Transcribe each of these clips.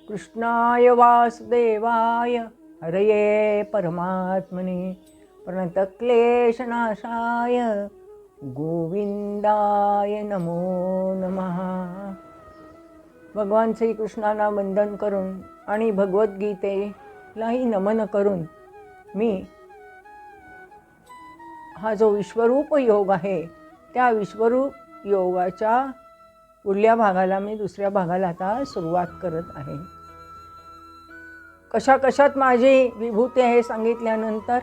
कृष्णाय वासुदेवाय हरये परमात्मने प्रणतक्लेशनाशाय गोविंदाय नमो नमः। भगवान श्रीकृष्णांना वंदन करून आणि भगवद्गीतेलाही नमन करून मी हा जो विश्वरूप योग आहे त्या विश्वरूप योगाच्या पुढल्या भागाला मी दुसऱ्या भागाला आता सुरुवात करत आहे। कशा कशात माझी विभूती आहे सांगितल्यानंतर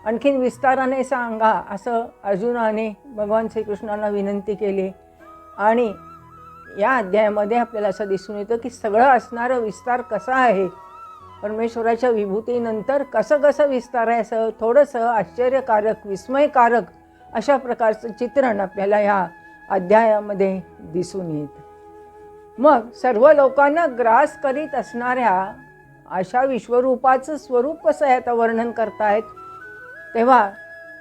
आणखीन विस्ताराने सांगा असं अर्जुनाने भगवान श्रीकृष्णांना विनंती केली। आणि या अध्यायामध्ये आपल्याला असं दिसून येतं की सगळं असणारं विस्तार कसा आहे, परमेश्वराच्या विभूतीनंतर कसं कसं विस्तार आहे, असं थोडंसं आश्चर्यकारक विस्मयकारक अशा प्रकारचं चित्रण आपल्याला या अध्यायामध्ये दिसून येतं। मग सर्व लोकांना ग्रास करीत असणाऱ्या अशा विश्वरूपाचं स्वरूप कसं आहे आता वर्णन करतायत, तेव्हा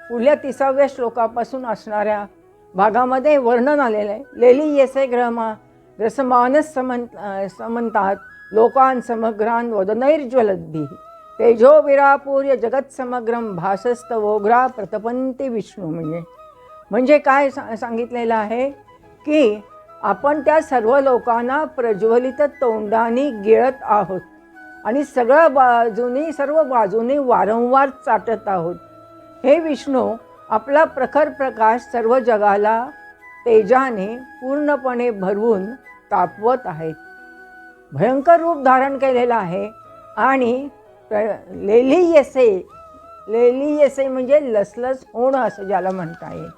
पुढल्या 30व्या श्लोकापासून असणाऱ्या भागामध्ये वर्णन आलेलं आहे। लेली येसे ग्रहमा रसमानस समंतात लोकान समग्रान वदनैर्ज्वलद्भिः तेजो विरापूर्य जगत समग्रम भासस्तवोग्रा प्रतपंती विष्णू। म्हणजे काय सांगितलेलं आहे की आपण त्या सर्व लोकांना प्रज्वलित तोंडाने गिळत आहोत आणि सर्व बाजूनी वारंवार चाटत आहोत। हे विष्णू आपला प्रखर प्रकाश सर्व जगाला तेजाने पूर्णपणे भरवून तापवत आहेत, भयंकर रूप धारण केलेलं आहे। आणि लेली येसे म्हणजे लसलस होणं असं ज्याला म्हणता येईल।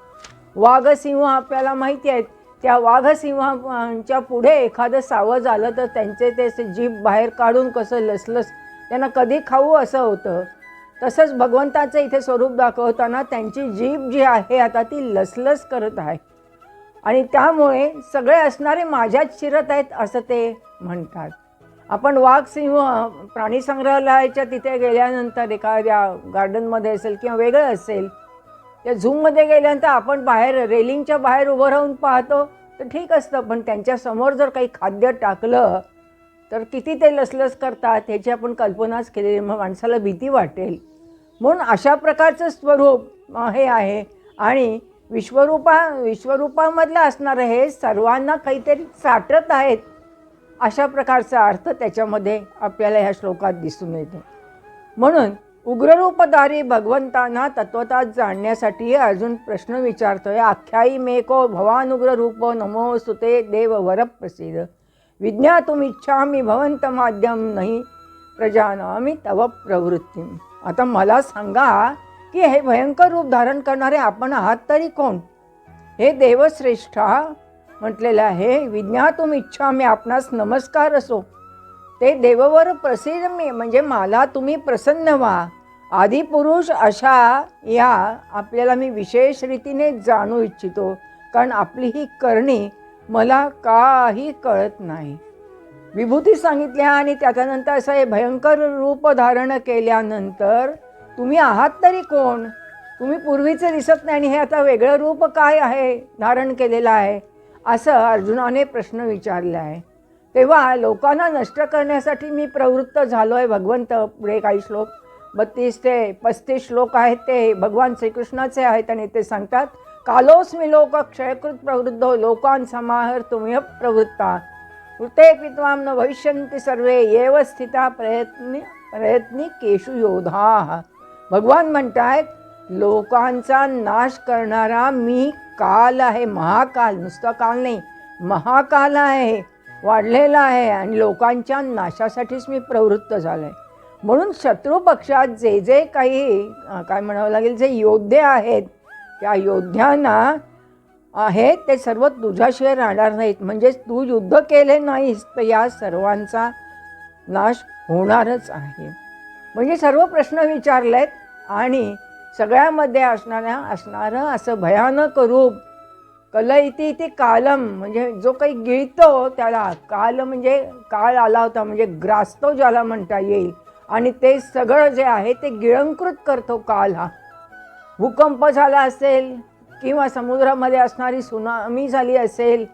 वाघसिंह आपल्याला माहिती आहेत, त्या वाघसिंहाच्या पुढे एखादं सावज आलं तर त्यांचे ते जीभ बाहेर काढून कसं लसलस त्यांना कधी खाऊ असं होतं, तसंच भगवंताचं इथे स्वरूप दाखवताना त्यांची जीभ जी आहे आता ती लसलस करत आहे आणि त्यामुळे सगळे असणारे माझ्याच शिरत आहेत असं ते म्हणतात। आपण वाघसिंह प्राणी संग्रहालयाच्या तिथे गेल्यानंतर एखाद्या गार्डनमध्ये असेल किंवा वेगळं असेल त्या झूमध्ये गेल्यानंतर आपण बाहेर रेलिंगच्या बाहेर उभं राहून पाहतो तर ठीक असतं, पण त्यांच्यासमोर जर काही खाद्य टाकलं तर किती ते लसलस करतात ह्याची आपण कल्पनाच केलेली, मग माणसाला भीती वाटेल। म्हणून अशा प्रकारचं स्वरूप हे आहे आणि विश्वरूपामधलं असणारं हे सर्वांना काहीतरी चाटत आहेत अशा प्रकारचा अर्थ त्याच्यामध्ये आपल्याला ह्या श्लोकात दिसून येतो। म्हणून उग्ररूपधारी भगवंतांना तत्वतः जाणण्यासाठी अर्जुन प्रश्न विचारतोय। आख्यायी मेको भवान उग्ररूप नमो सुते देव वर प्रसिद्ध विज्ञातुमिच्छामि भवन्तमाद्यं नहि प्रजानामि तव प्रवृत्तिम। आता मला सांगा की हे भयंकर रूप धारण करणारे आपण आहात तरी कोण? हे देवश्रेष्ठा म्हटलेलं आहे, विज्ञातुमिच्छामि आपणास नमस्कार असो, ते देववर प्रसिद्ध मी म्हणजे मला तुम्ही प्रसन्न व्हा। आदिपुरुष अशा या आपल्याला मी विशेष रीतीने जाणू इच्छितो, कारण आपली ही करणी मला काही कळत नाही। विभूती सांगितल्या आणि त्याच्यानंतर असं हे भयंकर रूप धारण केल्यानंतर तुम्ही आहात तरी कोण? तुम्ही पूर्वीचे दिसत नाही आणि हे आता वेगळं रूप काय आहे धारण केलेलं आहे असं अर्जुनाने प्रश्न विचारला आहे। तेव्हा लोकांना नष्ट करण्यासाठी मी प्रवृत्त झालो आहे। भगवंत पुढे काही श्लोक 32 ते 35 श्लोक आहेत ते भगवान श्रीकृष्णाचे आहेत आणि ते सांगतात, कालोस्मि लोक क्षयकृत प्रवृद्धो लोकान समाहर तुम्ही प्रवृत्ता कृते पित्वाम न भविष्यन्ति सर्वे येव स्थिता प्रयत्नी केशु योधा। भगवान म्हणतायत लोकांचा नाश करणारा मी काल आहे, महाकाल, नुसता काल नाही महाकाल आहे, वाढलेला आहे आणि लोकांच्या नाशासाठीच मी प्रवृत्त झालो आहे। म्हणून शत्रू पक्षात जे काही काय म्हणावं लागेल जे योद्धे आहेत त्या योद्ध्यांना आहेत ते सर्व तुझ्याशिवाय राहणार नाहीत, म्हणजे तू युद्ध केले नाहीस तर या सर्वांचा नाश होणारच आहे। म्हणजे सर्व प्रश्न विचारलेत आणि सगळ्यामध्ये असणारं असं भयानक रूप कलयती ती कालम म्हणजे जो काही गिळतो त्याला काल म्हणजे काळ आला होता म्हणजे ग्रासतो ज्याला म्हणता येईल आणि ते सगळं जे आहे ते गिळंकृत करतो काल। हा भूकंप झाला असेल किंवा समुद्रामध्ये असणारी सुनामी झाली असेल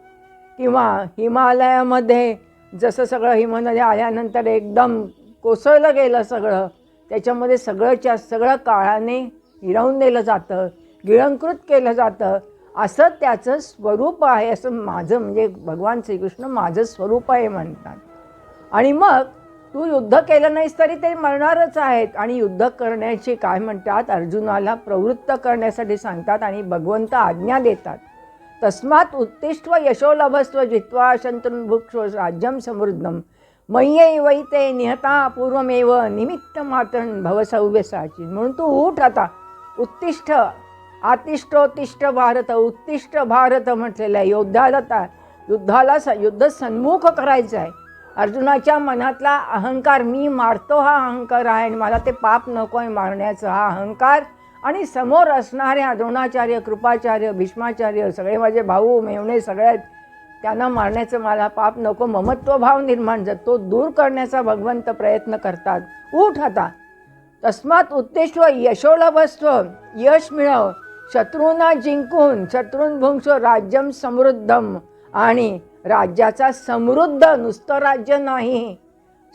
किंवा हिमालयामध्ये जसं सगळं हिमनद्या आल्यानंतर एकदम कोसळलं गेलं सगळं, त्याच्यामध्ये सगळं काळाने हिरावून दिलं जातं, गिळंकृत केलं जातं, असं त्याचं स्वरूप आहे, असं माझं म्हणजे भगवान श्रीकृष्ण माझं स्वरूप आहे म्हणतात. आणि मग तू युद्ध केलं नाहीस तरी ते मरणारच आहेत. आणि युद्ध करण्याची काय म्हणतात, अर्जुनाला प्रवृत्त करण्यासाठी सांगतात आणि भगवंत आज्ञा देतात. तस्मात् उत्तिष्ठ यशो लभस्व जित्वा शत्रुन्भुक्ष्व राज्यं समृद्धं मय्यैवैते निहता पूर्वमेव निमित्त मात्रं भव सव्यसाची. म्हणून तू उठ आता, उत्तिष्ठ, आतिष्ठोत्तिष्ठ भारत, उत्तिष्ठ भारत म्हटलेलं आहे. युद्ध सन्मुख करायचं आहे. अर्जुनाच्या मनातला अहंकार, मी मारतो हा अहंकार आहे आणि मला ते पाप नको आहे मारण्याचा हा अहंकार, आणि समोर असणाऱ्या द्रोणाचार्य, कृपाचार्य, भीष्माचार्य, सगळे माझे भाऊ मेवणे सगळ्यात, त्यांना मारण्याचं मला पाप नको, ममत्वभाव निर्माण झाला, तो दूर करण्याचा भगवंत प्रयत्न करतात. उठ आता, तस्मात् उत्तिष्ठ यशो लभस्व, यश मिळव, शत्रूंना जिंकून, शत्रून्भुक्ष्व राज्यं समृद्धम, आणि राज्याचा समृद्ध, नुसतं राज्य नाही,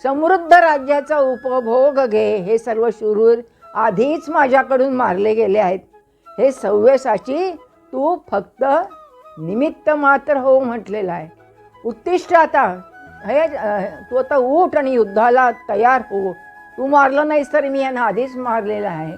समृद्ध राज्याचा उपभोग घे. हे सर्व शूर आधीच माझ्याकडून मारले गेले आहेत. हे सव्यसाची तू फक्त निमित्त मात्र हो म्हटलेलं आहे. उत्तिष्ठ आता, हे तू आता उठ आणि युद्धाला तयार हो. तू मारलं नाहीस तरी मी यांना आधीच मारलेलं आहे.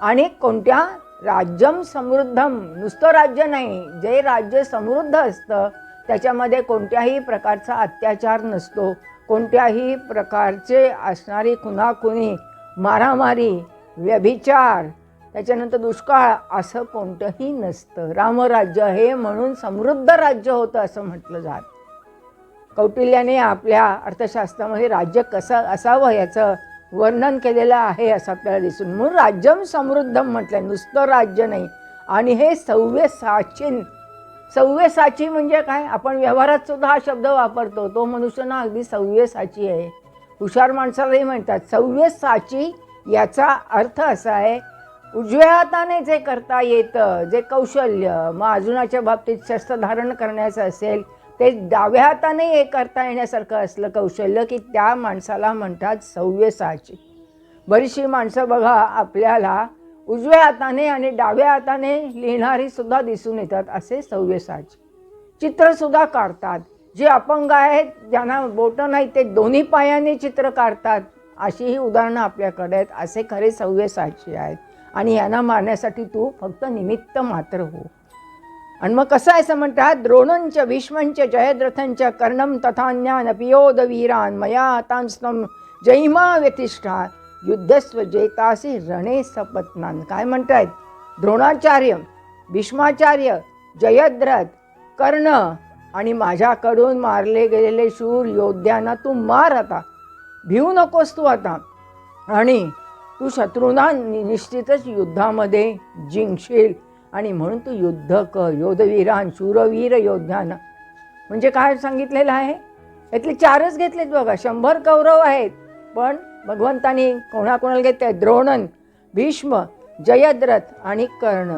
आणि कोणत्या राज्यम समृद्धम, नुसतं राज्य नाही, जे राज्य समृद्ध असतं त्याच्यामध्ये कोणत्याही प्रकारचा अत्याचार नसतो, कोणत्याही प्रकारचे असणारी खुनाखुनी, मारामारी, व्यभिचार, त्याच्यानंतर दुष्काळ, असं कोणतंही नसतं. रामराज्य हे म्हणून समृद्ध राज्य होतं असं म्हटलं जात. कौटिल्याने आपल्या अर्थशास्त्रामध्ये राज्य कसं असावं याचं वर्णन केलेलं आहे असं आपल्याला दिसून. म्हणून राज्यम समृद्धम म्हटलं, नुसतं राज्य नाही. आणि हे सव्यसाची, सव्यसाची म्हणजे काय, आपण व्यवहारात सुद्धा हा शब्द वापरतो, तो मनुष्य ना अगदी सव्यसाची आहे. हुशार माणसालाही म्हणतात सव्यसाची. याचा अर्थ असा आहे, उजव्या हाताने जे करता येतं, जे कौशल्य, मग अर्जुनाच्या बाबतीत शस्त्र धारण करण्याचं असेल, ते डाव्या हाताने हे करता येण्यासारखं असलं कौशल्य की त्या माणसाला म्हणतात सव्यसाची. बरीचशी माणसं बघा आपल्याला उजव्या हाताने आणि डाव्या हाताने लिहिणारी सुद्धा दिसून येतात, असे सव्यसाची. चित्रसुद्धा काढतात. जे अपंग आहेत, ज्यांना बोटं नाही, ते दोन्ही पायाने चित्र काढतात. अशीही उदाहरणं आपल्याकडे आहेत. असे खरे सव्यसाची आहेत. आणि यांना मारण्यासाठी तू फक्त निमित्त मात्र हो. आणि मग कसं आहे असं म्हणतात, द्रोणंच भीष्मंच जयद्रथंच कर्णं तथान्यान पियोदवीरान मया तांस्तं जयिमा व्यतिष्ठा युद्धस्व जेतासी रणे सपत्नान. काय म्हणतायत, द्रोणाचार्य, भीष्माचार्य, जयद्रथ, कर्ण आणि माझ्याकडून मारले गेलेले शूर योद्ध्यांना तू मार आता, भिवू नकोस तू आता. आणि तू शत्रूंना निश्चितच युद्धामध्ये जिंकशील. आणि म्हणून तू युद्ध कर, योधवीरान, शूरवीर योद्ध्यांना. म्हणजे काय सांगितलेलं आहे, यातले 4च घेतलेत बघा. 100 कौरव आहेत, पण भगवंतानी कोणाकोणाला घेतले, द्रोणन, भीष्म, जयद्रथ आणि कर्ण.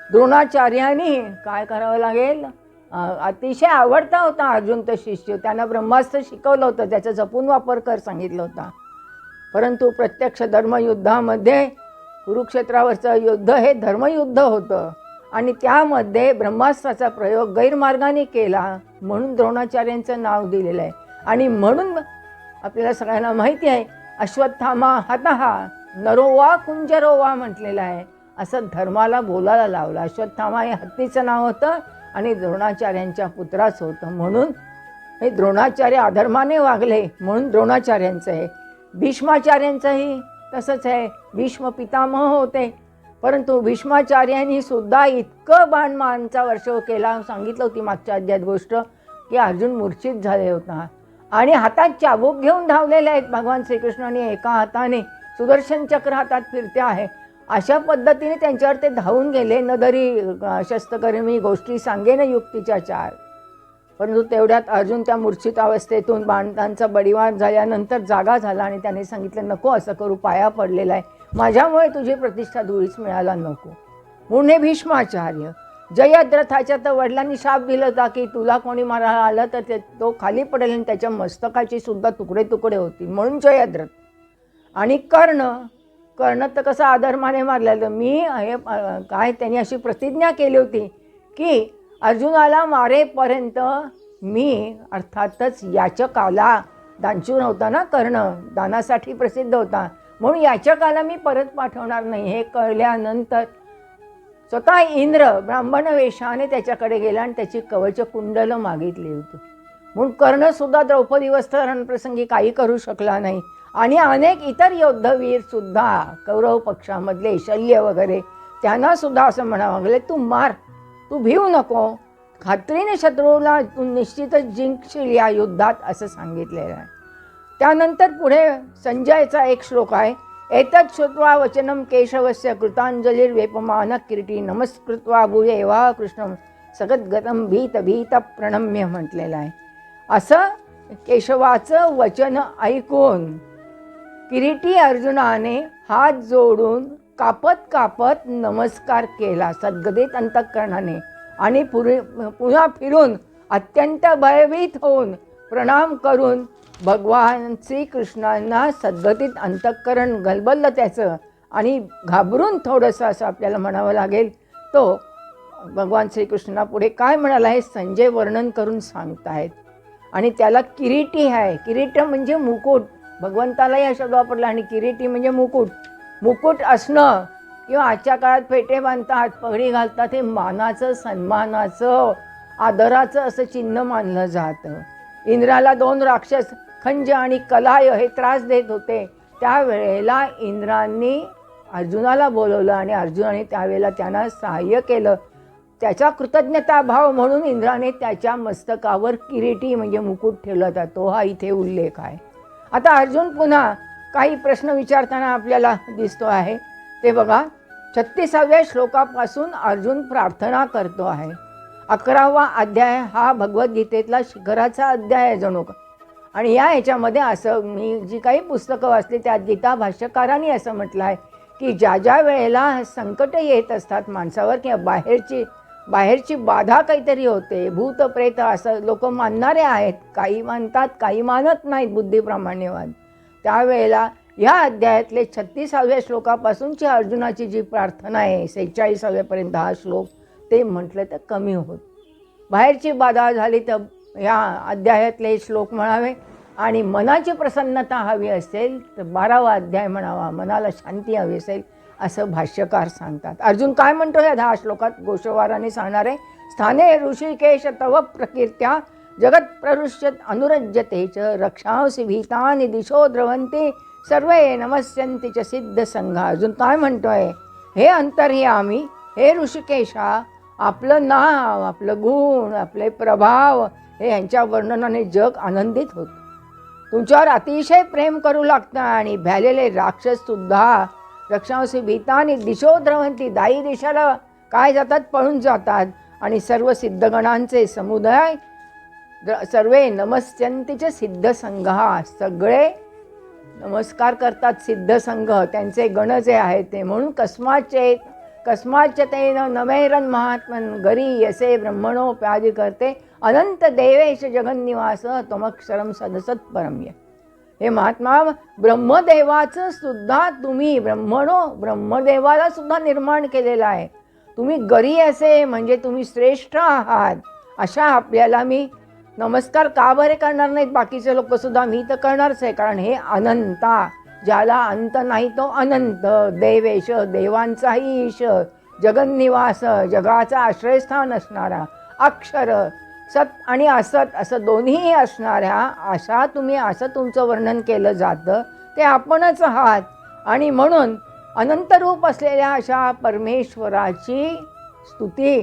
द्रोणाचार्यांनी काय करावं लागेल, अतिशय आवडता होता अर्जुन तर शिष्य, त्यांना ब्रह्मास्त्र शिकवलं होतं, त्याचा जपून वापर कर सांगितलं होता. परंतु प्रत्यक्ष धर्मयुद्धामध्ये कुरुक्षेत्रावरचं युद्ध हे धर्मयुद्ध होतं आणि त्यामध्ये ब्रह्मास्त्राचा प्रयोग गैरमार्गाने केला, म्हणून द्रोणाचार्यांचं नाव दिलेलं आहे. आणि म्हणून आपल्याला सगळ्यांना माहिती आहे, अश्वत्थामा हतः नरोवा कुंजरोवा म्हटलेलं आहे. असं धर्माला बोलायला लावलं. अश्वत्थामा हे हत्तीचं नाव होतं आणि द्रोणाचार्यांच्या पुत्राचं होतं. म्हणून हे द्रोणाचार्य अधर्माने वागले म्हणून द्रोणाचार्यांचं आहे. भीष्माचार्यांचंही तसंच आहे. भीष्म पितामह होते, परंतु भीष्माचार्यांनी सुद्धा इतकं बाणमारांचा वर्षाव केला, सांगितलं होती मागच्या अध्यायात गोष्ट, की अर्जुन मूर्छित झाले होता आणि हातात चाबूक घेऊन धावलेले आहेत भगवान श्रीकृष्णाने. एका हाताने सुदर्शन चक्र हातात फिरते आहे. अशा पद्धतीने त्यांच्यावर ते धावून गेले. नदरी शस्त्रकर्मी गोष्टी सांगेन युक्तीच्या 4. परंतु तेवढ्यात अर्जुन त्या मूर्छित अवस्थेतून बाणांचा बडीवार झाल्यानंतर जागा झाला आणि त्याने सांगितलं, नको असं करू, पाया पडलेला आहे, माझ्यामुळे तुझी प्रतिष्ठा धुळीच मिळायला नको. म्हणून हे भीष्माचार्य, जयद्रथाच्या तर वडिलांनी शाप दिला होता की तुला कोणी मारायला आलं तर तो खाली पडेल आणि त्याच्या मस्तकाची सुद्धा तुकडे तुकडे होतील, म्हणून जयद्रथ. आणि कर्ण तर कसं आदरमाने मारलेलं. मी हे काय त्यांनी अशी प्रतिज्ञा केली होती की अर्जुनाला मारेपर्यंत मी, अर्थातच याचकाला, दानशूर होता ना कर्ण, दानासाठी प्रसिद्ध होता, म्हणून याचकाला मी परत पाठवणार नाही. हे कळल्यानंतर स्वतः इंद्र ब्राह्मण वेशाने त्याच्याकडे गेला आणि त्याची कवच कुंडलं मागितली होती. म्हणून कर्णसुद्धा द्रौपदी वस्त्रहरणप्रसंगी काही करू शकला नाही. आणि अनेक इतर योद्धवीर सुद्धा कौरव पक्षामधले शल्य वगैरे त्यांना सुद्धा असं म्हणावं लागले, तू मार, तू भिवू नको, खात्रीने शत्रूला तू निश्चितच जिंकशील या युद्धात, असं सांगितलेलं आहे. त्यानंतर पुढे संजयचा एक श्लोक आहे, एतत् श्रुत्वा वचनम केशवस्य कृतांजलिर्वेपमान किरीटी नमस्कृत्वा भूयेवा कृष्णम सगद्गतम भीत भीत प्रणम्य म्हटलेलं आहे. असं केशवाचं वचन ऐकून किरीटी अर्जुनाने हात जोडून कापत कापत नमस्कार केला सद्गदित अंतःकरणाने आणि पुन्हा फिरून अत्यंत भयभीत होऊन प्रणाम करून भगवान श्रीकृष्णांना सद्गदित अंतःकरण गलबललं त्याचं आणि घाबरून थोडंसं असं आपल्याला म्हणावं लागेल. तो भगवान श्रीकृष्णांना पुढे काय म्हणाला हे संजय वर्णन करून सांगतायत. आणि त्याला किरीटी आहे, किरीट म्हणजे मुकुट, भगवंतालाही हा शब्द वापरला. आणि किरीटी म्हणजे मुकुट, मुकुट असणं किंवा आजच्या काळात फेटे बांधतात, पगडी घालतात, हे मानाचं, सन्मानाचं, आदराचं असं चिन्ह मानलं जातं. इंद्राला 2 राक्षस खंज आणि कलाय हे त्रास देत होते. त्यावेळेला इंद्रांनी अर्जुनाला बोलवलं आणि अर्जुनाने त्यावेळेला त्यांना सहाय्य केलं. त्याचा कृतज्ञताभाव म्हणून इंद्राने त्याच्या मस्तकावर किरीटी म्हणजे मुकुट ठेवला होता. तो हा इथे उल्लेख आहे. आता अर्जुन पुन्हा काही प्रश्न विचारताना आपल्याला दिसतो आहे ते बघा. 36व्या श्लोकापासून अर्जुन प्रार्थना करतो आहे. 11वा अध्याय हा भगवद्गीतेतला शिखराचा अध्याय आहे जणू. आणि या ह्याच्यामध्ये असं मी जी काही पुस्तकं वाचली त्यात गीता भाष्यकारांनी असं म्हटलं आहे की ज्या ज्या वेळेला संकट येत असतात माणसावर किंवा बाहेरची बाधा काहीतरी होते, भूत प्रेत असं लोक मानणारे आहेत, काही मानतात काही मानत नाहीत बुद्धिप्रामाण्यवाद, त्यावेळेला ह्या अध्यायातले 36व्या श्लोकापासूनची अर्जुनाची जी प्रार्थना आहे 46व्यापर्यंत हा श्लोक ते म्हटलं तर कमी होत. बाहेरची बाधा झाली तर ह्या अध्यायातले श्लोक म्हणावे. आणि मनाची प्रसन्नता हवी असेल तर 12वा अध्याय म्हणावा, मनाला शांती हवी असेल असं भाष्यकार सांगतात. अर्जुन काय म्हणतो या 10 श्लोकात गोषवाराने सांगणार आहे. स्थाने ऋषिकेश तव प्रकीर्त्या जगत प्ररुष्यत अनुरज्यते च रक्षांसी भीतानि दिशो द्रवन्ति सर्वे नमस्यन्ति च सिद्ध संघा. अर्जुन काय म्हणतोय, हे अंतर्यामी, हे ऋषिकेशा, आपलं नाव, आपलं गुण, आपले प्रभाव हे यांच्या वर्णनाने जग आनंदित होतं. तुमच्यावर अतिशय प्रेम करू लागतं आणि भ्यालेले राक्षससुद्धा रक्षांसी भीतानि दिशो द्रवन्ति, दाई दिशाला काय जातात पळून जातात. आणि सर्व सिद्धगणांचे समुदाय सर्वे नमस्यन्तीचे सिद्ध संघा, सगळे नमस्कार करतात सिद्ध संघ, त्यांचे गण जे आहेत ते. म्हणून कस्माच्चतेन नमेरन महात्मन गरी यसे ब्रह्मणोप्यादि करते अनंत देवेश जगन्निवास त्वमक्षरम सदसत् परम्य. हे महात्मा, ब्रह्मदेवाचं सुद्धा तुम्ही ब्रह्मदेवाला सुद्धा निर्माण केलेलं आहे. तुम्ही गरी असे म्हणजे तुम्ही श्रेष्ठ आहात. अशा आपल्याला मी नमस्कार का बरे करणार नाहीत बाकीचे लोक सुद्धा, मी तर करणारच आहे. कारण हे अनंता, ज्याला अंत नाही तो अनंत, देवेश देवांचाही ईश, जगन्निवास जगाचा आश्रयस्थान असणारा, अक्षर सत आणि असत असं दोन्ही असणाऱ्या अशा तुम्ही असं तुमचं वर्णन केलं जातं ते आपणच आहात. आणि म्हणून अनंत रूप असलेल्या अशा परमेश्वराची स्तुती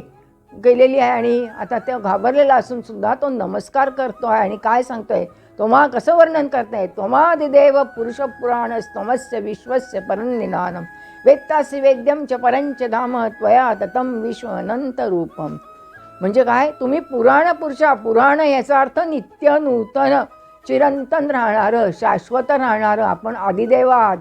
केलेली आहे. आणि आता ते घाबरलेला असून सुद्धा तो नमस्कार करतो आहे. आणि काय सांगतोय, त्वमा कसं वर्णन करताय, त्वमादिदेव पुरुष पुराणस्तमस्य विश्वस्य परन्निधानम वेत्तासि वेद्यम च परंच धाम त्वया ततं विश्व अनंत रूपम. म्हणजे काय, तुम्ही पुराण पुरुषा, पुराण याचा अर्थ नित्य नूतन चिरंतन राहणारं, शाश्वत राहणारं. आपण आदिदेव आहात.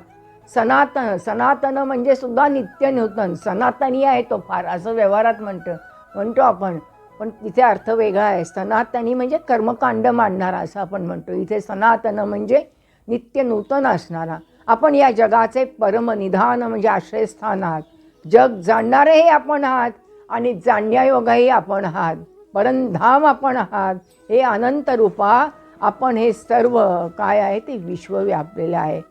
सनातन म्हणजे सुद्धा नित्य नूतन, सनातनी आहे तो फार असं व्यवहारात म्हणतं. म्हणतो आपण, पण तिथे अर्थ वेगळा आहे. सनातनी म्हणजे कर्मकांड मांडणारा असं आपण म्हणतो. इथे सनातन म्हणजे नित्य नूतन असणारा. आपण या जगाचे परमनिधान म्हणजे आश्रयस्थान आहात. जग जाणणारेही आपण आहात आणि जाणण्यायोग्यही आपण आहात. परमधाम आपण आहात. हे अनंत रूपा आपण हे सर्व काय आहे ते विश्व व्यापलेलं आहे.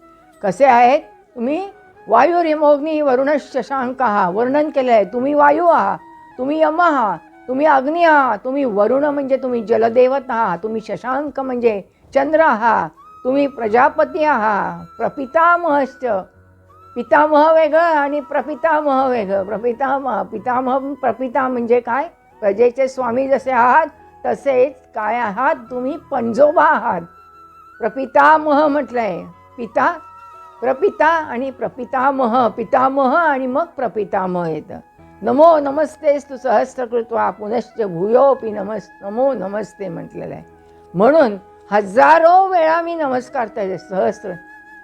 कसे आहेत तुम्ही? वायुरिमोग्नी वरुणश शशांक वर्णन केलं आहे. तुम्ही वायू आहात, तुम्ही यम आहात, तुम्ही अग्नी आहात, तुम्ही वरुण म्हणजे तुम्ही जलदेवता आहात, तुम्ही शशांक म्हणजे चंद्र आहात, तुम्ही प्रजापती आहात, प्रपितामहश्च. पितामह वेगळं आणि प्रपितामह वेगळं. पितामह प्रपिता म्हणजे काय? प्रजेचे स्वामी जसे आहात तसेच काय आहात तुम्ही? पंजोबा आहात. प्रपितामह म्हटलंय. पिता, प्रपिता आणि प्रपितामह. पितामह आणि मग प्रपितामह येतं. नमो नमस्तेस्तु सहस्रकृत्वा पुनश्च भूयोपि नमो नमस्ते म्हटलेलं आहे. म्हणून हजारो वेळा मी नमस्कार सहस्र,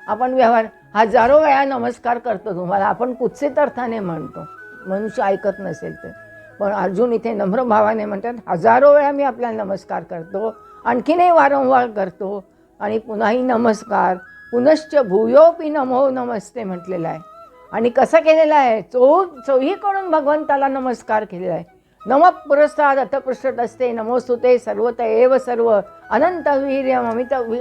आपण व्यवहार हजारो वेळा नमस्कार करतो तुम्हाला. आपण कुत्सित अर्थाने म्हणतो, मनुष्य ऐकत नसेल तर. पण अर्जुन इथे नम्र भावाने म्हणतात हजारो वेळा मी आपल्याला नमस्कार करतो, आणखीनही वारंवार करतो आणि पुन्हाही नमस्कार. पुनश्च भूयोपि नमो नमस्ते म्हटलेलं आहे. आणि कसं केलेलं आहे? चोहीकडून भगवंताला नमस्कार केलेला आहे. नम पुरस्ताद अतपृष्ठ असते नमोस्तुते सर्वत एव सर्व अनंतवीर्यम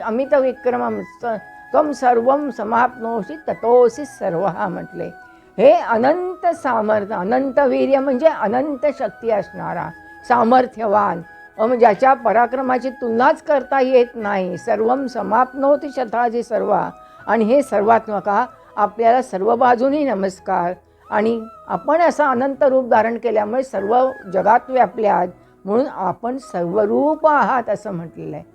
अमित विक्रमम त्वं सर्वं समाप्नोषि ततोसि सर्वः म्हटले. हे अनंत सामर्थ्य, अनंत वीर्य म्हणजे अनंत शक्ती असणारा, सामर्थ्यवान, ज्याच्या पराक्रमाची तुलनाच करता येत नाही. सर्वं समाप्नोति शताजी सर्व. आणि हे सर्वात्मका आपल्याला सर्व बाजूनी नमस्कार. आणि आपण असं अनंत रूप धारण केल्यामुळे सर्व जगात व्यापले आहात, म्हणून आपण सर्वरूप आहात असं म्हटलेलं आहे.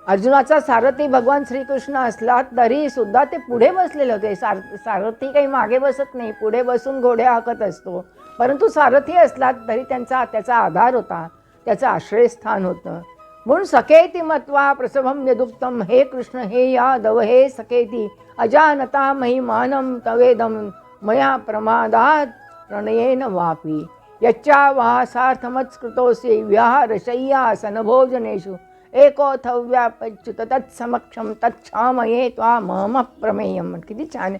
अर्जुनाचा सारथी भगवान श्रीकृष्ण असला तरी सुद्धा ते पुढे बसलेले होते. सारथी काही मागे बसत नाही, पुढे बसून घोडे हाकत असतो. परंतु सारथी असला तरी त्याचा आधार होता, त्याचं आश्रयस्थान होतं. म्हणून सखेती मत्वा प्रसभम यदुक्तम, हे कृष्ण हे यादव हे सखेती अजानता महिमानम तवेदम मया प्रमादात प्रणयेन वापी यच्चा वासार्थमत्स्कृतोऽसि व्याहरशय्या सनभोजनेषु एकोथव्यापच्युत तत्समक्षम तच्छामये त्वामहम प्रमेयम. किती छान आहे.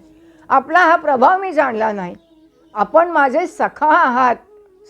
आपला हा प्रभाव मी जाणला नाही. आपण माझे सखा आहात.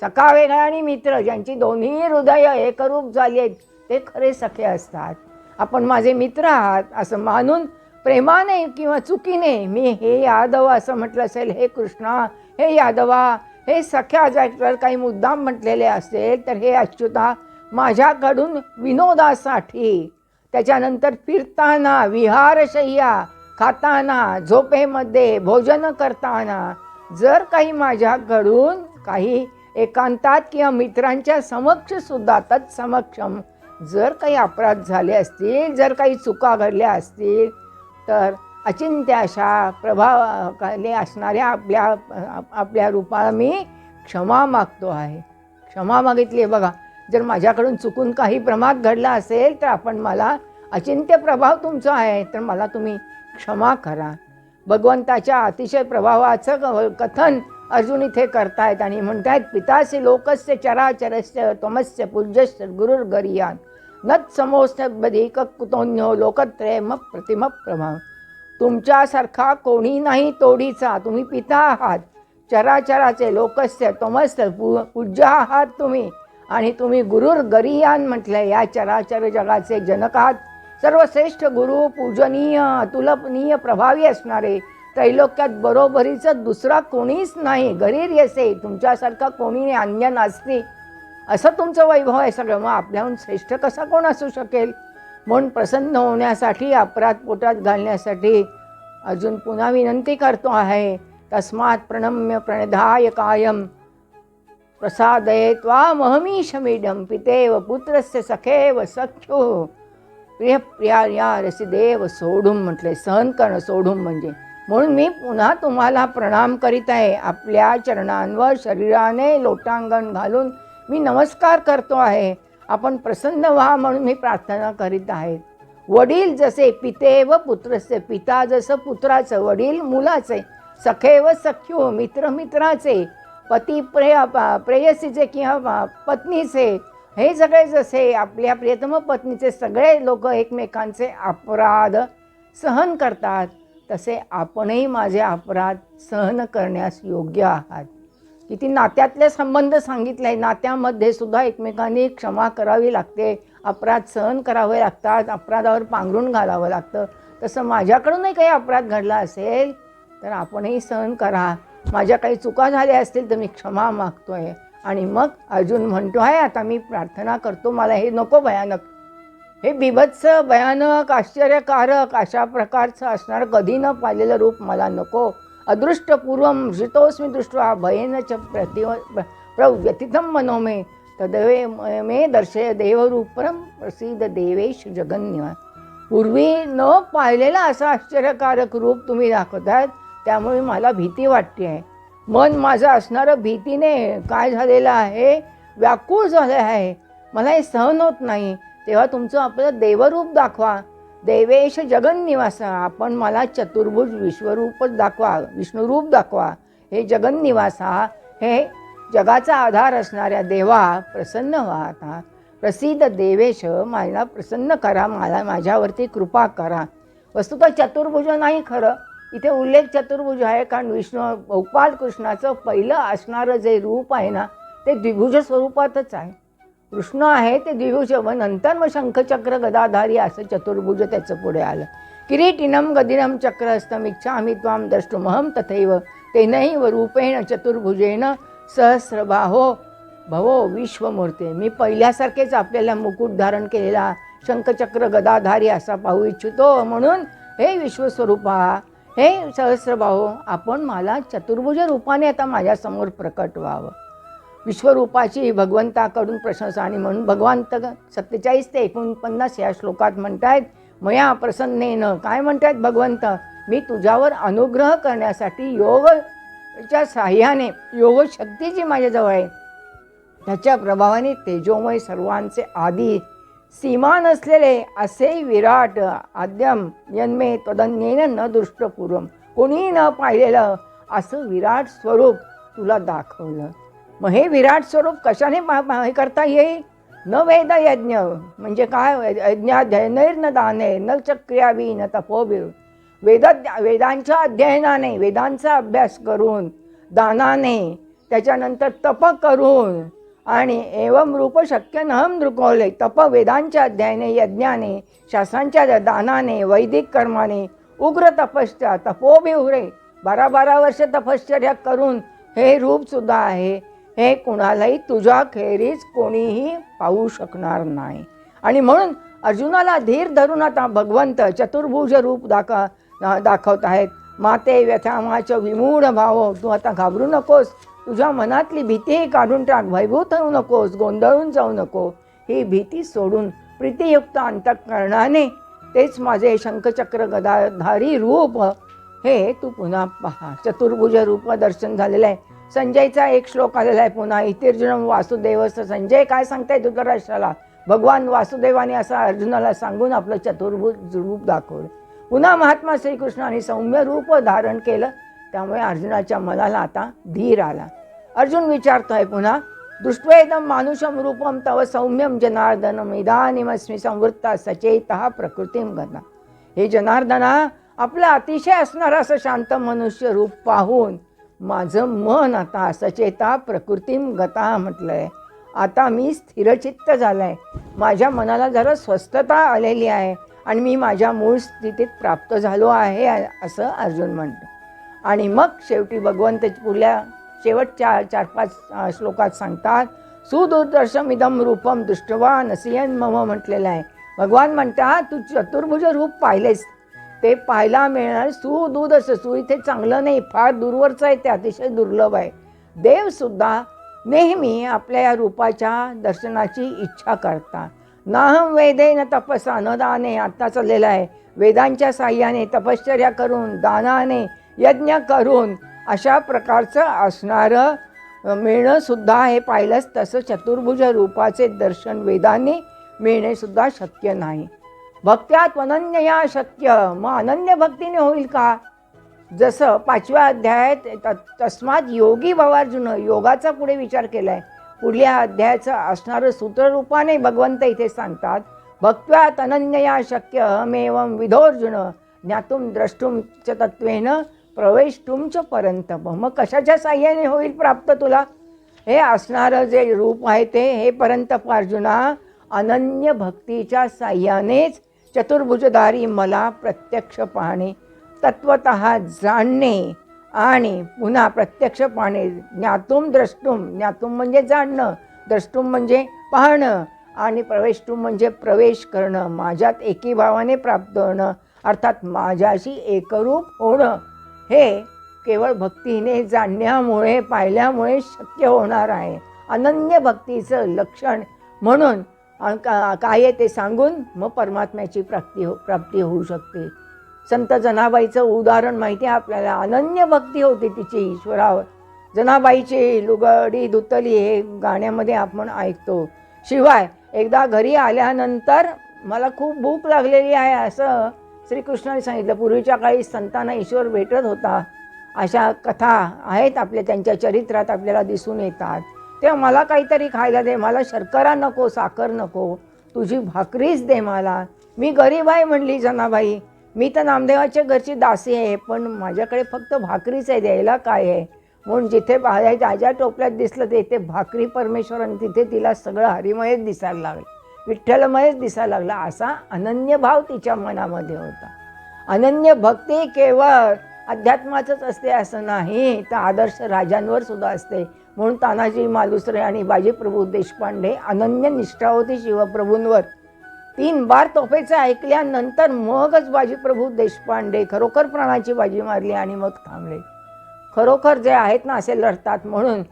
सखा वेगळा आणि मित्र, ज्यांची दोन्ही हृदय एकरूप झाली आहेत ते खरे सखे असतात. आपण माझे मित्र आहात असं मानून प्रेमाने किंवा चुकीने मी हे यादव असं म्हटलं असेल, हे कृष्णा हे यादवा हे सख्या, जर काही मुद्दाम म्हटलेले असेल तर हे अच्युता माझ्याकडून विनोदासाठी, त्याच्यानंतर फिरताना, विहारशय्या, खाताना, झोपेमध्ये, भोजन करताना जर काही माझ्याकडून काही एकांतात किंवा मित्रांच्या समक्ष सुद्धा तत्समक्षम जर काही अपराध झाले असतील, जर काही चुका घडल्या असतील तर अचिंत्य अशा प्रभावाखाली असणाऱ्या आपल्या रूपाला मी क्षमा मागतो आहे. क्षमा मागितली आहे बघा. जर माझ्याकडून चुकून काही प्रमाद घडला असेल तर आपण मला अचिंत्य प्रभाव तुमचा आहे तर मला तुम्ही क्षमा करा. भगवंताच्या अतिशय प्रभावाचं कथन अर्जुन इथे करतायत आणि म्हणतायत पितासी लोकस्य चराचरस्य त्वमस्य पूज्यस्य गुरुर्गरीयान नत समोस्य बधिक कुतोन्यो लोकत्रयम प्रतिम प्रभाव. तुमच्यासारखा कोणी नाही तोडीचा. तुम्ही पिता आहात, चराचराचे, लोकस्य त्वमस्य पूज्य आहात तुम्ही, आणि तुम्ही गुरुर गरीयान म्हटलंय. या चराचर जगाचे जनक आहात. सर्वश्रेष्ठ गुरु, पूजनीय, अतुलनीय, प्रभावी असणारे, त्रैलोक्यात बरोबरीचं दुसरा कोणीच नाही. गरीर यसे, तुमच्यासारखा कोणी अन्य नास्ती, असं तुमचं वैभव आहे सगळं. मग आपल्याहून श्रेष्ठ कसा कोण असू शकेल? म्हणून प्रसन्न होण्यासाठी, अपराध पोटात घालण्यासाठी अर्जुन पुन्हा विनंती करतो आहे. तस्मात् प्रणम्य प्रणिधाय कायम प्रसादये त्वामहमीशमीडं पितेव पुत्रस्य सखेव सख्यो प्रिय प्रिया रसिदेव सोडून म्हटले. सहन करणं, सोडून म्हणजे. म्हणून मी पुन्हा तुम्हाला प्रणाम करीत आहे. आपल्या चरणांवर शरीराने लोटांगण घालून मी नमस्कार करतो आहे. आपण प्रसन्न व्हा म्हणून मी प्रार्थना करीत आहे. वडील जसे पितेव पुत्रस्य, पिता जसं पुत्राचं, वडील मुलाचे, सखेव सख्यो मित्र मित्राचे, पती प्रेयसीचे किंवा पत्नीचे, हे सगळे जसे आपल्या प्रियतम पत्नीचे सगळे लोक एकमेकांचे अपराध सहन करतात, तसे आपणही माझे अपराध सहन करण्यास योग्य आहात. किती नात्यातले संबंध सांगितले आहे. नात्यामध्ये सुद्धा एकमेकांनी क्षमा करावी लागते, अपराध सहन करावे लागतात, अपराधावर पांघरून घालावं लागतं. तसं माझ्याकडूनही काही अपराध घडला असेल तर आपणही सहन करा. माझ्या काही चुका झाल्या असतील तर मी क्षमा मागतोय. आणि मग अर्जुन म्हणतो आहे, आता मी प्रार्थना करतो, मला हे नको भयानक, हे बिभत्स भयानक आश्चर्यकारक अशा प्रकारचं असणारं कधी न पाहिलेलं रूप मला नको. अदृष्टपूर्वम हृतोस्मी दृष्ट्वा भयेन च प्रव्यथितं मनो मे तदवे मे दर्शय देवरूपम प्रसिद्ध देवेश जगन्निवास. पूर्वी न पाहिलेलं असं आश्चर्यकारक रूप तुम्ही दाखवतात, त्यामुळे मला भीती वाटते आहे. मन माझं असणारं भीतीने काय झालेलं आहे, व्याकुळ झालं आहे, मला हे सहन होत नाही. तेव्हा तुमचं आपलं देवरूप दाखवा, देवेश जगन्निवासा. आपण मला चतुर्भुज विश्वरूपच दाखवा, विष्णुरूप दाखवा. हे जगन्निवासा, हे जगाचा आधार असणाऱ्या देवा प्रसन्न व्हा. आता प्रसिद्ध देवेश, मला प्रसन्न करा, मला माझ्यावरती कृपा करा. वस्तुतः चतुर्भुज नाही खरं, इथे उल्लेख चतुर्भुज आहे, कारण विष्णू गोपाल कृष्णाचं पहिलं असणारं जे रूप आहे ना, ते द्विभुज स्वरूपातच आहे. कृष्ण आहे ते द्विभुज, व नंतर मग शंखचक्र गदाधारी असं चतुर्भुज त्याचं पुढे आलं. किरीटिनम गदिनम चक्रहस्तमिच्छामि त्वां द्रष्टुमहं तथैव तेनैव रूपेण चतुर्भुजेन सहस्रबाहो भवो विश्वमूर्ते. मी पहिल्यासारखेच आपल्याला मुकुट धारण केलेला शंखचक्र गदाधारी असा पाहू इच्छितो. म्हणून हे विश्वस्वरूपा, हे सहस्रबाहो, आपण मला चतुर्भुज रूपाने आता माझ्यासमोर प्रकट व्हावं. विश्वरूपाची भगवंताकडून प्रशंसा. आणि म्हणून भगवान 47 ते 49 या श्लोकात म्हणतायत, मया प्रसन्नेन. काय म्हणतायत भगवंत, मी तुझ्यावर अनुग्रह करण्यासाठी योगच्या साह्याने, योग शक्ती जी माझ्याजवळ आहे त्याच्या प्रभावाने तेजोमय सर्वांचे आदी सीमा नसलेले असे विराट आद्यम जन्मे त्वदन्येन न दृष्टपूर्वम, कोणी न पाहिलेलं असं विराट स्वरूप तुला दाखवलं. मग हे विराट स्वरूप कशाने हे करता येईल? न वेद यज्ञ, म्हणजे काय, यज्ञाध्ययनैर्न दाने न चक्रियावी न तपोबी. वेदांच्या अध्ययनाने, वेदांचा अभ्यास करून, दानाने, त्याच्यानंतर तप करून, आणि एवं रूप शक्य नहम दृकोले. तप वेदांच्या अध्ययने, यज्ञाने, शास्त्रांच्या दानाने, वैदिक कर्माने, उग्र तपश्चर्या, तपोबी उग्रे, 12 वर्ष तपश्चर्या करून हे रूपसुद्धा आहे. हे कुणालाही तुझ्या खेरीज कोणीही पाहू शकणार नाही. आणि म्हणून अर्जुनाला धीर धरून आता भगवंत चतुर्भुज रूप दाखवत आहेत. माते व्यथामाच विमूढ भाव, तू आता घाबरू नकोस, तुझ्या मनातली भीती काढून टाक, भयभूत होऊ नकोस, गोंधळून जाऊ नको. ही भीती सोडून प्रीतियुक्त अंतःकरणाने तेच माझे शंखचक्र गदाधारी रूप हे तू पुन्हा पहा. चतुर्भुज रूप दर्शन झालेलं आहे. संजयचा एक श्लोक आलेला आहे पुन्हा, इतिर्जुनम वासुदेवस. संजय काय सांगताय धृतराष्ट्राला, भगवान वासुदेवाने असं अर्जुनाला सांगून आपलं चतुर्भुज रूप दाखवलं. पुन्हा महात्मा श्रीकृष्णाने सौम्य रूप धारण केलं, त्यामुळे अर्जुनाच्या मनाला आता धीर आला. अर्जुन विचारतोय पुन्हा, दृष्ट्वेदम मानुषम रूपम तव सौम्यम जनार्दनम इदानीमस्मी संवृत्ता सचेतः प्रकृतीम गता. हे जनार्दना, आपलं अतिशय असणारं असं शांत मनुष्य रूप पाहून माझं मन आता सचेता प्रकृतीम गता म्हटलंय. आता मी स्थिरचित्त झालं आहे, माझ्या मनाला जरा स्वस्थता आलेली आहे आणि मी माझ्या मूळ स्थितीत प्राप्त झालो आहे असं अर्जुन म्हणतो. आणि मग शेवटी भगवंत पुढल्या शेवटच्या 4-5 श्लोकात सांगतात, सुदुर्दर्शमिदम रूपम दृष्टवा नसियन मम म्हटलेलं आहे. भगवान म्हणतात, तू चतुर्भुज रूप पाहिलेस, ते पाहायला मिळणार. सुदूद असं, सु इथे चांगलं नाही, फार दूरवरचं आहे, ते अतिशय दुर्लभ आहे. देवसुद्धा नेहमी आपल्या या रूपाच्या दर्शनाची इच्छा करतात. नाहम वेदे न तपसा न दाने, आत्ता चाललेलं आहे, वेदांच्या साह्याने, तपश्चर्या करून, दानाने, यज्ञ करून अशा प्रकारचं असणारं मिळणंसुद्धा हे पाहिलंच तसं चतुर्भुज रूपाचे दर्शन वेदांनी मिळणेसुद्धा शक्य नाही. भक्त्यात अनन्यया शक्य. मग अनन्य भक्तीने होईल का? जसं 5व्या अध्यायात तस्मात योगी भवार्जुन, योगाचा पुढे विचार केला आहे. पुढल्या अध्यायाचं असणारं सूत्ररूपाने भगवंत इथे सांगतात, भक्त्या तनन्यया शक्य अहमेवं विधोर्जुन ज्ञातुम द्रष्टुम च तत्वेन प्रवेष्टुम च परंतप. मग कशाच्या साह्याने होईल प्राप्त तुला हे असणारं जे रूप आहे ते? हे परंतप अर्जुना, अनन्य भक्तीच्या साह्यानेच चतुर्भुजधारी मला प्रत्यक्ष पाहणे, तत्वतः जाणणे आणि पुन्हा प्रत्यक्ष पाहणे. ज्ञातुम द्रष्टुम, ज्ञातुम म्हणजे जाणणं, द्रष्टुम म्हणजे पाहणं आणि प्रवेष्टुम म्हणजे प्रवेश करणं, माझ्यात एकीभावाने प्राप्त होणं, अर्थात माझ्याशी एकरूप होणं. हे केवळ भक्तीने जाणण्यामुळे, पाहिल्यामुळे शक्य होणार आहे. अनन्य भक्तीचं लक्षण म्हणून काय ते सांगून मग परमात्म्याची प्राप्ती होऊ शकते. संत जनाबाईचं उदाहरण माहिती आहे आपल्याला. अनन्य भक्ती होती तिची ईश्वरावर. जनाबाईची लुगडी धुतली हे गाण्यामध्ये आपण ऐकतो. शिवाय एकदा घरी आल्यानंतर मला खूप भूक लागलेली आहे असं श्रीकृष्णाने सांगितलं. पूर्वीच्या काळी संतांना ईश्वर भेटत होता, अशा कथा आहेत आपल्या, त्यांच्या चरित्रात आपल्याला दिसून येतात. तेव्हा मला काहीतरी खायला दे, मला शर्करा नको, साखर नको, तुझी भाकरीच दे मला. मी गरीब आहे म्हणली जनाबाई, मी तर नामदेवाच्या घरची दासी आहे, पण माझ्याकडे फक्त भाकरीच आहे, द्यायला काय आहे. म्हणून जिथे ज्या टोपल्यात दिसलं ते भाकरी परमेश्वर, आणि तिथे तिला सगळं हरिमयच दिसायला लागलं, विठ्ठलमयच दिसायला लागला. असा अनन्य भाव तिच्या मनामध्ये होता. अनन्य भक्ती केवळ अध्यात्माचंच असते असं नाही, तर आदर्श राजांवर सुद्धा असते. म्हणून तानाजी मालुसरे आणि बाजीप्रभू देशपांडे अनन्य निष्ठा होती शिवप्रभूंवर. 3 बार तोफेचं ऐकल्यानंतर मगच बाजीप्रभू देशपांडे खरोखर प्राणाची बाजी मारली आणि मग थांबले. खरोखर जे आहेत ना असे लढतात. म्हणून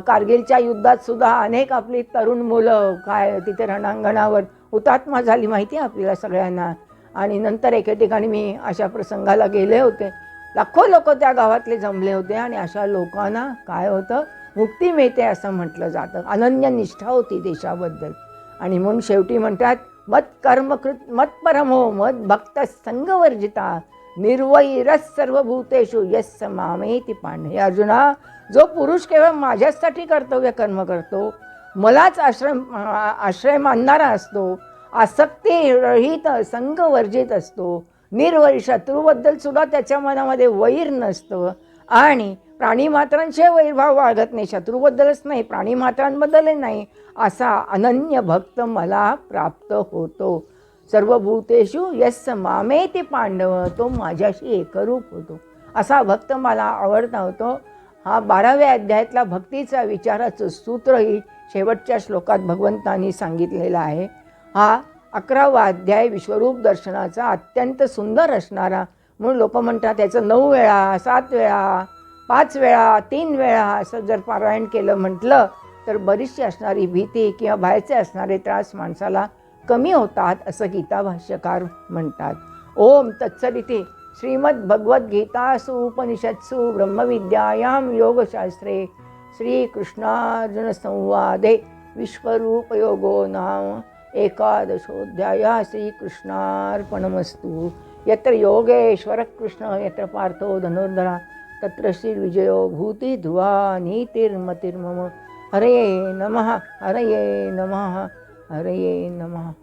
कारगिलच्या युद्धात सुद्धा अनेक आपली तरुण मुलं काय तिथे रणांगणावर हुतात्मा झाली माहिती आहे आपल्याला सगळ्यांना. आणि नंतर एके ठिकाणी मी अशा प्रसंगाला गेले होते, लाखो लोक त्या गावातले जमले होते आणि अशा लोकांना काय होतं, मुक्ती मिळते असं म्हटलं जातं. अनन्य निष्ठा होती देशाबद्दल. आणि म्हणून शेवटी म्हणतात, मत कर्मकृत मत परमो मत भक्त संगवर्जिता निर्वैरस सर्वभूतेषु यस्य मामेति पांडे. हे अर्जुना, जो पुरुष केवळ माझ्यासाठी कर्तव्य कर्म करतो, मलाच आश्रय मानणारा असतो, आसक्ती रहित संगवर्जित असतो, निर्वैर शत्रूबद्दल सुद्धा त्याच्या मनामध्ये वैर नसतं आणि प्राणीमात्रांचे वैरभाव वागत नाही, शत्रूबद्दलच नाही प्राणीमात्रांबद्दलही नाही, असा अनन्य भक्त मला प्राप्त होतो. सर्वभूतेषु यस्य मामेति पांडव, तो माझ्याशी एकरूप होतो, असा भक्त मला आवडता होतो. हा 12व्या अध्यायातला भक्तीचा विचाराचं सूत्रही शेवटच्या श्लोकात भगवंतांनी सांगितलेलं आहे. हा 11वा अध्याय विश्वरूप दर्शनाचा अत्यंत सुंदर असणारा. म्हणून लोक म्हणतात त्याचं 9 वेळा 7 वेळा 5 वेळा 3 वेळा असं जर पारायण केलं म्हटलं तर बरीचशी असणारी भीती किंवा बाहेरचे असणारे त्रास माणसाला कमी होतात असं गीता भाष्यकार म्हणतात. ओम तत्सदिती श्रीमद्भगवद्गीतासु उपनिषत्सु ब्रह्मविद्यायां योगशास्त्रे श्रीकृष्णार्जुन संवादे विश्वरूपयोगो नाम एकादशोऽध्यायः. श्रीकृष्णार्पणमस्तु. यत्र योगेश्वर कृष्ण यत्र पार्थो धनुर्धरा तत्र श्रीविजयो भूति ध्रुवा नीतिर्मतिर्मम. हरये नमः हरये नमः हरये नमः.